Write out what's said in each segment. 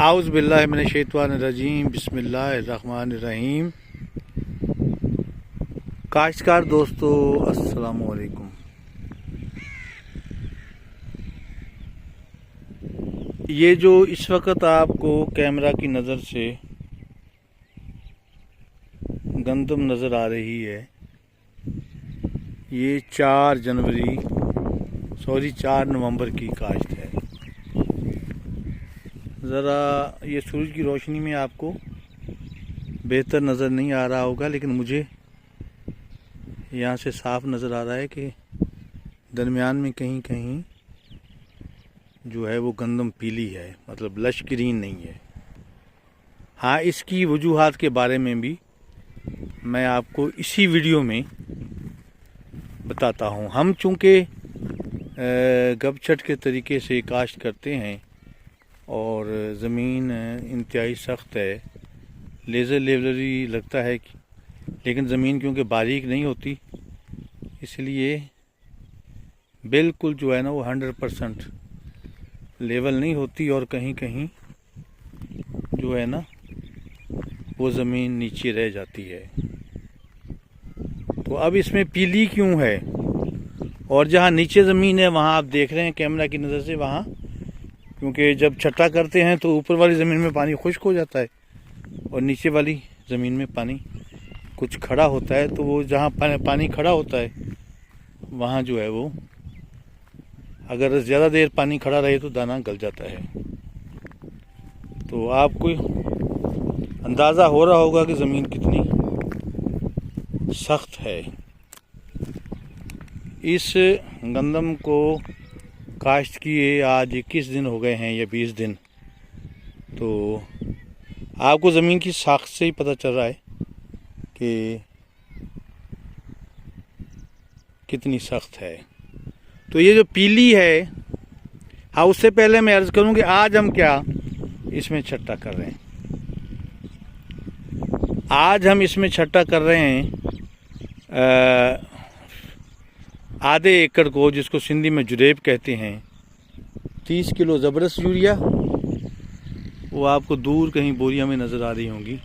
आउज़ बिल्लाहि मिनश्शैतानिर्रजीम बिस्मिल्लाहिर्रहमानिर्रहीम। काश्तकार दोस्तों अस्सलामु अलैकुम। ये जो इस वक्त आपको कैमरा की नज़र से गंदम नज़र आ रही है, ये 4 नवंबर की काश्त है। ज़रा ये सूरज की रोशनी में आपको बेहतर नज़र नहीं आ रहा होगा, लेकिन मुझे यहाँ से साफ नज़र आ रहा है कि दरमियान में कहीं कहीं जो है वो गंदम पीली है, मतलब लश ग्रीन नहीं है। हाँ, इसकी वजूहात के बारे में भी मैं आपको इसी वीडियो में बताता हूँ। हम चूँकि गपछट के तरीके से काश्त करते हैं और ज़मीन इंतहाई सख्त है, लेज़र लेवलरी लगता है लेकिन ज़मीन क्योंकि बारीक नहीं होती, इसलिए बिल्कुल जो है ना वो 100% लेवल नहीं होती और कहीं कहीं जो है ना वो ज़मीन नीचे रह जाती है। तो अब इसमें पीली क्यों है? और जहाँ नीचे ज़मीन है वहाँ आप देख रहे हैं कैमरा की नज़र से, वहाँ क्योंकि जब छट्टा करते हैं तो ऊपर वाली ज़मीन में पानी खुश्क हो जाता है और नीचे वाली ज़मीन में पानी कुछ खड़ा होता है, तो वो जहाँ पानी खड़ा होता है वहाँ जो है वो अगर ज़्यादा देर पानी खड़ा रहे तो दाना गल जाता है। तो आपको अंदाज़ा हो रहा होगा कि ज़मीन कितनी सख्त है। इस गंदम को काश्त किए आज 21 दिन हो गए हैं या 20 दिन। तो आपको ज़मीन की साख्त से ही पता चल रहा है कि कितनी सख्त है। तो ये जो पीली है, हाँ, उससे पहले मैं अर्ज़ करूँ कि आज हम क्या इसमें छट्टा कर रहे हैं। आज हम इसमें छट्टा कर रहे हैं आधे एकड़ को, जिसको सिंधी में जुरेब कहते हैं। 30 किलो ज़बरदस्त यूरिया, वो आपको दूर कहीं बोरिया में नज़र आ रही होंगी,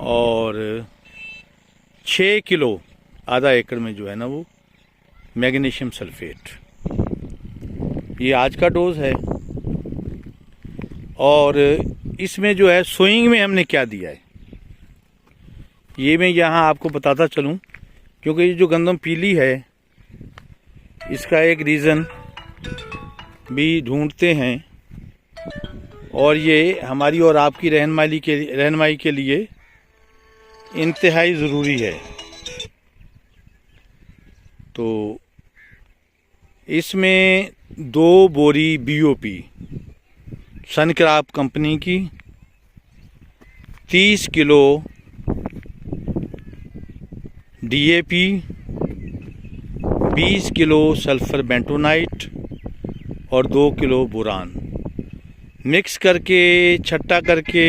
और 6 किलो आधा एकड़ में जो है ना वो मैग्नीशियम सल्फेट। ये आज का डोज है। और इसमें जो है सोइंग में हमने क्या दिया है ये मैं यहाँ आपको बताता चलूँ, क्योंकि ये जो गंदम पीली है इसका एक रीज़न भी ढूंढते हैं और ये हमारी और आपकी रहनुमाई के लिए इंतहाई ज़रूरी है। तो इसमें 2 बोरी BOP सनक्रॉप कंपनी की, 30 kilo DAP, 20 kilo sulphur bentonite और 2 किलो बोरान मिक्स करके छट्टा करके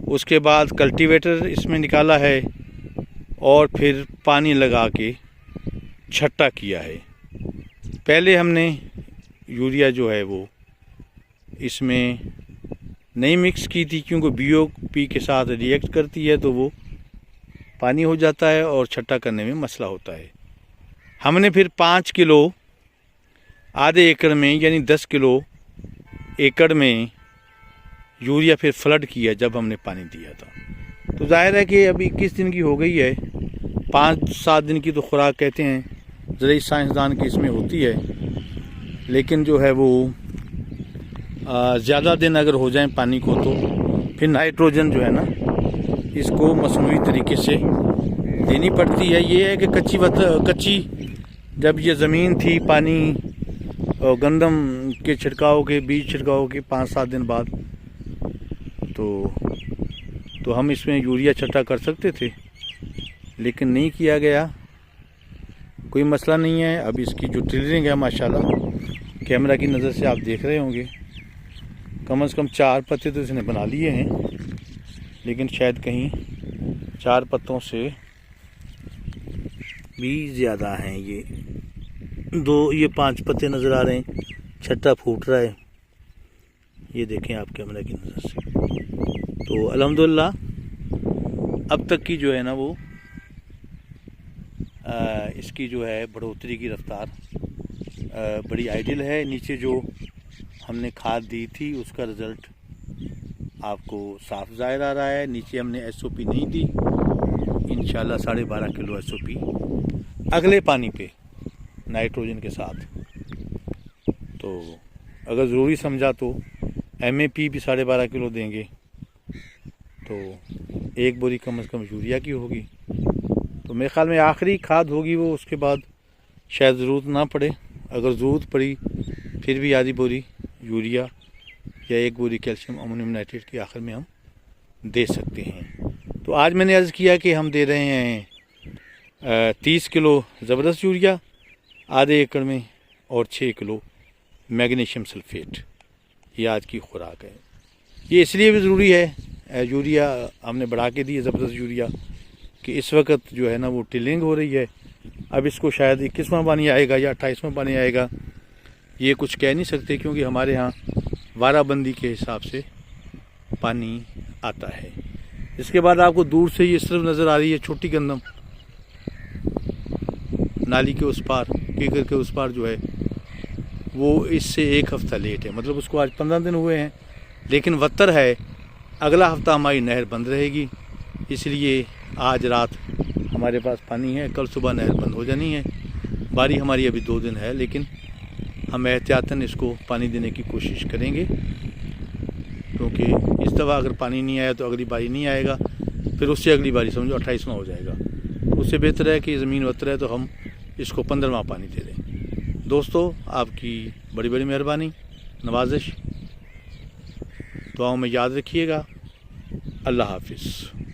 उसके बाद कल्टीवेटर इसमें निकाला है और फिर पानी लगा के छट्टा किया है। पहले हमने यूरिया जो है वो इसमें नहीं मिक्स की थी, क्योंकि BOP के साथ रिएक्ट करती है तो वो पानी हो जाता है और छट्टा करने में मसला होता है। हमने फिर 5 किलो आधे एकड़ में, यानी 10 किलो एकड़ में यूरिया फिर फ्लड किया जब हमने पानी दिया था। तो जाहिर है कि अभी 21 दिन की हो गई है, 5-7 दिन की तो खुराक कहते हैं ज़रूरी साइंसदान की इसमें होती है, लेकिन जो है वो ज़्यादा दिन अगर हो जाए पानी को तो फिर नाइट्रोजन जो है ना इसको मसनूई तरीके से देनी पड़ती है। ये है कि कच्ची जब ये ज़मीन थी, पानी गंदम के छिड़काव के बीज छिड़काव के 5-7 दिन बाद तो हम इसमें यूरिया छट्टा कर सकते थे, लेकिन नहीं किया गया। कोई मसला नहीं है। अब इसकी जो टिलरिंग है माशाल्लाह कैमरा की नज़र से आप देख रहे होंगे, कम से कम 4 पत्ते तो इसने बना लिए हैं, लेकिन शायद कहीं 4 पत्तों से भी ज़्यादा हैं। ये 5 पत्ते नज़र आ रहे हैं, छट्टा फूट रहा है। ये देखें आप कैमरा की नज़र से। तो अल्हम्दुलिल्लाह अब तक की जो है ना वो इसकी जो है बढ़ोतरी की रफ्तार बड़ी आइडियल है। नीचे जो हमने खाद दी थी उसका रिज़ल्ट आपको साफ ज़ाहिर आ रहा है। नीचे हमने एसओपी नहीं दी, इंशाल्लाह 12.5 किलो एसओपी अगले पानी पे नाइट्रोजन के साथ। तो अगर ज़रूरी समझा तो एमएपी भी 12.5 किलो देंगे, तो एक बोरी कम से कम यूरिया की होगी। तो मेरे ख्याल में आखिरी खाद होगी वो, उसके बाद शायद ज़रूरत ना पड़े। अगर ज़रूरत पड़ी फिर भी आधी बोरी यूरिया या एक बोरी कैल्शियम अमोनियम नाइट्रेट की आखिर में हम दे सकते हैं। तो आज मैंने अर्ज़ किया कि हम दे रहे हैं 30 किलो ज़बरदस्त यूरिया आधे एकड़ में और 6 किलो मैग्नीशियम सल्फेट, ये आज की खुराक है। ये इसलिए भी ज़रूरी है, यूरिया हमने बढ़ा के दी है ज़बरदस्त यूरिया कि इस वक्त जो है ना वो टिलिंग हो रही है। अब इसको शायद 21वां पानी आएगा या 28वां पानी आएगा, ये कुछ कह नहीं सकते, क्योंकि हमारे यहाँ वाराबंदी के हिसाब से पानी आता है। इसके बाद आपको दूर से ये सिर्फ नज़र आ रही है छोटी गंदम, नाली के उस पार, कीकर के उस पार जो है वो इससे 1 हफ़्ता लेट है। मतलब उसको आज 15 दिन हुए हैं, लेकिन वत्तर है अगला हफ़्ता हमारी नहर बंद रहेगी। इसलिए आज रात हमारे पास पानी है, कल सुबह नहर बंद हो जानी है। बारी हमारी अभी 2 दिन है, लेकिन हम एहतियातन इसको पानी देने की कोशिश करेंगे, क्योंकि इस दफ़ा अगर पानी नहीं आया तो अगली बारी नहीं आएगा, फिर उससे अगली बारी समझो 28वां हो जाएगा। उससे बेहतर है कि ज़मीन वत्तर है तो हम इसको 15वां पानी दे दें। दोस्तों, आपकी बड़ी बड़ी मेहरबानी, नवाजिश, दुआओं में याद रखिएगा। अल्लाह हाफिज़।